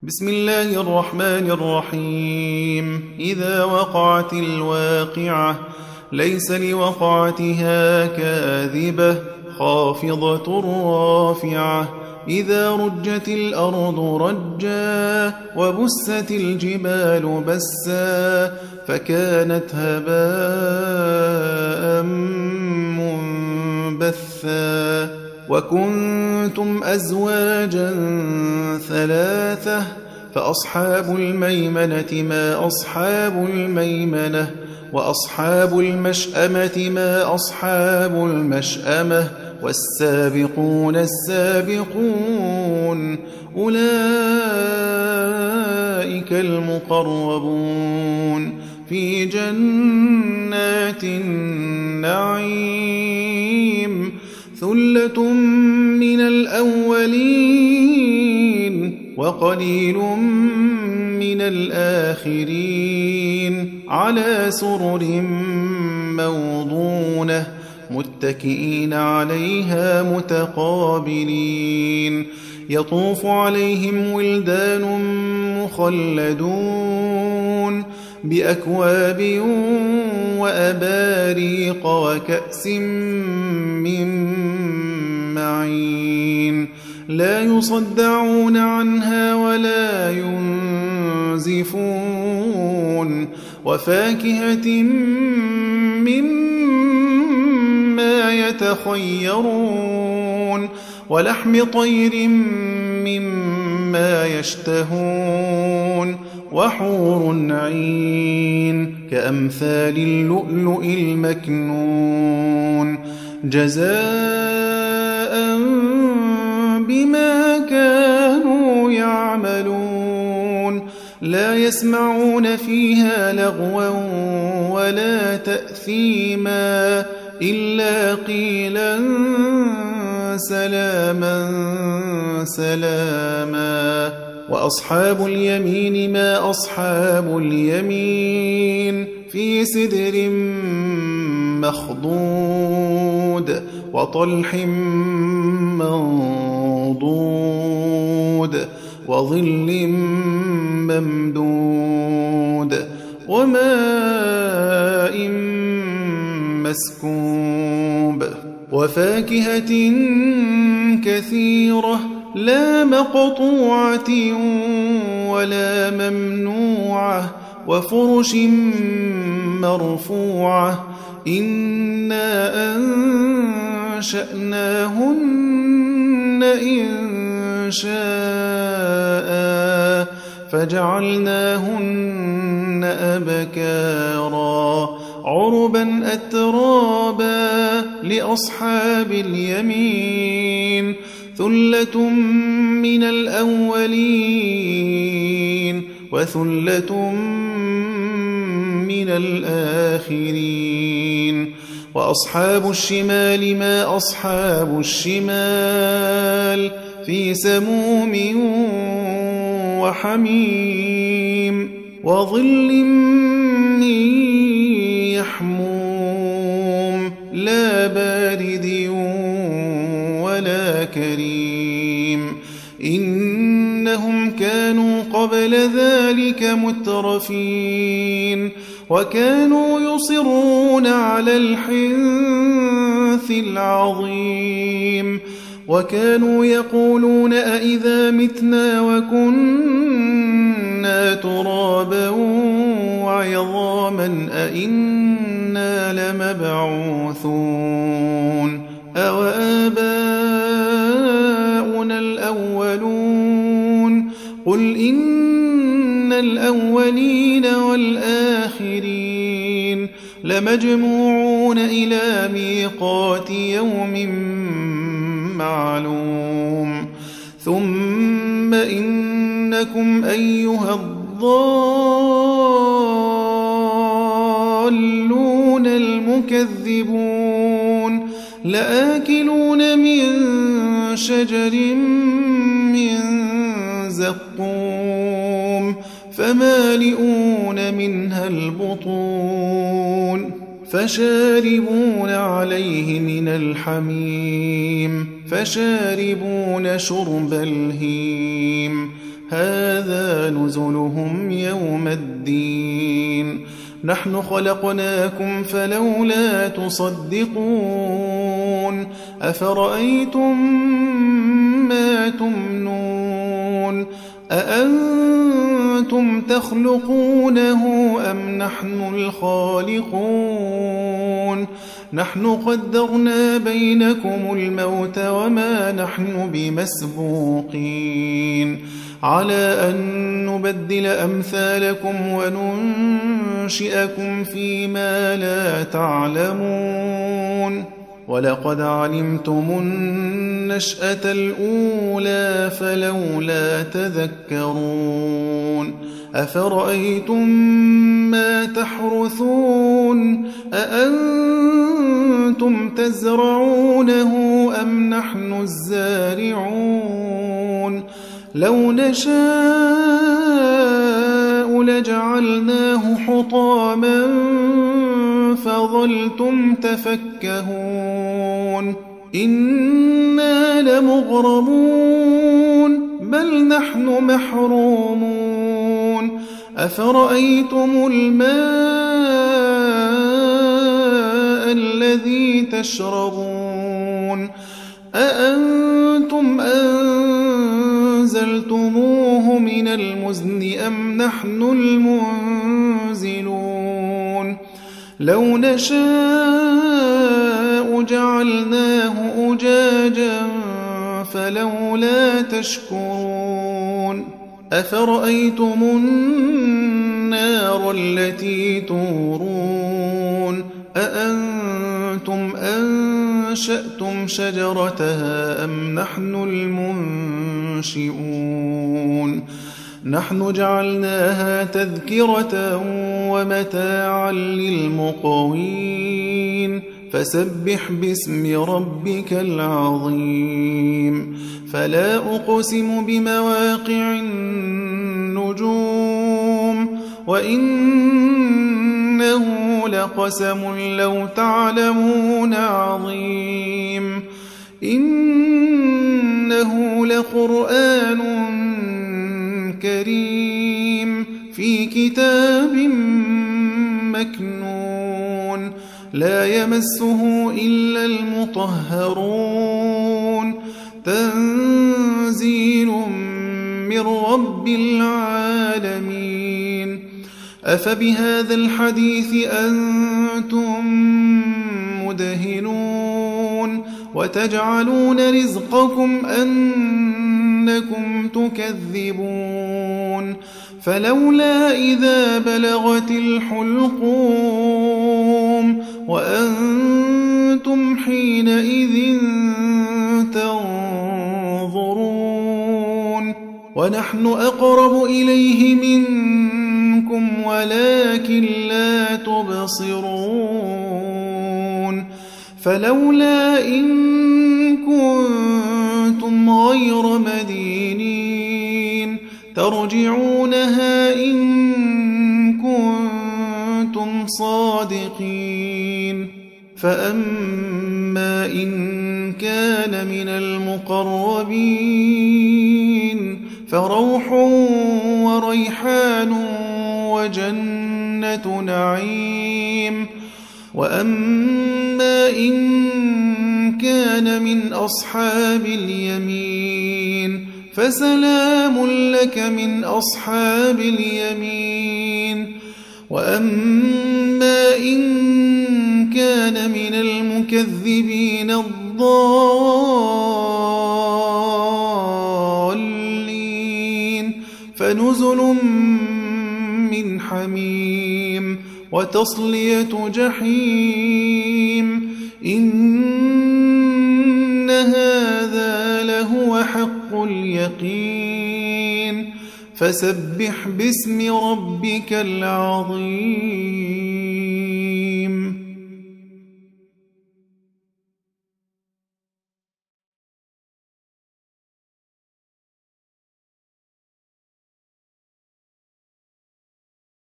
بسم الله الرحمن الرحيم. إذا وقعت الواقعة ليس لوقعتها كاذبة خافضة رافعة. إذا رجت الأرض رجا وبست الجبال بسا فكانت هباء منبثا. وكنتم أزواجا ثلاثة فأصحاب الميمنة ما أصحاب الميمنة وأصحاب المشأمة ما أصحاب المشأمة والسابقون السابقون أولئك المقربون في جنات النعيم. ثلة من الأولين وقليل من الآخرين على سرر موضونة متكئين عليها متقابلين. يطوف عليهم ولدان مخلدون بأكواب وأباريق وكأس من معين لا يصدعون عنها ولا ينزفون. وفاكهة مما يتخيرون ولحم طير مما يشتهون وحور عين كأمثال اللؤلؤ المكنون جزاء بما كانوا يعملون. لا يسمعون فيها لغوا ولا تأثيما إلا قيلا سلاما سلاما. وأصحاب اليمين ما أصحاب اليمين في سدر مخضود وطلح منضود وظل ممدود وماء مسكوب وفاكهة كثيرة لا مقطوعة ولا ممنوعة وفرش مرفوعة. إنا أنشأناهن إن شاء فجعلناهن أبكارا عربا أترابا لأصحاب اليمين. ثلة من الأولين وثلة من الآخرين. وأصحاب الشمال ما أصحاب الشمال في سموم وحميم وظل من يحموم لا بارد ولا كريم. إنهم كانوا قبل ذلك مترفين وكانوا يصرون على الحنث العظيم وكانوا يقولون أئذا متنا وكنا ترابا وعظاما أئنا لمبعوثون أو آباؤنا الأولون قل إن الأولين والآخرين لمجموعون إلى ميقات يوم معلوم. ثم إنكم أيها الضالون المكذبون لآكلون من شجر من زقوم فمالئون منها البطون فشاربون عليه من الحميم فشاربون شرب الهيم هذا نزلهم يوم الدين نحن خلقناكم فلولا تصدقون أفرأيتم ما تمنون أأنتم تخلقونه أم نحن الخالقون نحن قدرنا بينكم الموت وما نحن بمسبوقين على أن نبدل أمثالكم وننشئكم فيما لا تعلمون ولقد علمتم النشأة الأولى فلولا تذكرون أفرأيتم ما تحرثون أأنتم تزرعونه أم نحن الزارعون لو نشاء لجعلناه حطاما فظلتم تفكهون إنا لمغرمون بل نحن محرومون أفرأيتم الماء الذي تشربون أأنتم أنزلتموه من المزن أم نحن المنزلون لو نشاء جعلناه أجاجا فلولا تشكرون أفرأيتم النار التي تورون أأنتم أنشأتم شجرتها أم نحن المنشئون نحن جعلناها تذكرة ومتاعا للمقوين فسبح باسم ربك العظيم فلا أقسم بمواقع النجوم وإنه لقسم لو تعلمون عظيم إنه لقرآن كريم في كتاب مكنون لا يمسه إلا المطهرون تنزيل من رب العالمين أفبهذا الحديث أنتم مدهنون وتجعلون رزقكم أنكم تكذبون فلولا إذا بلغت الحلقوم وأنتم حينئذ تنظرون ونحن أقرب إليه منكم ولكن لا تبصرون فلولا إن كنتم غير مدينين ترجعونها إن كنتم صادقين فأما إن كان من المقربين فروح وريحان وجنة نعيم وأما إن كان من أصحاب اليمين فسلام لك من أصحاب اليمين وأما إن كان من المكذبين الضالين فنزل من حميم وتصلية جحيم إن هذا لهو حق اليقين فسبح باسم ربك العظيم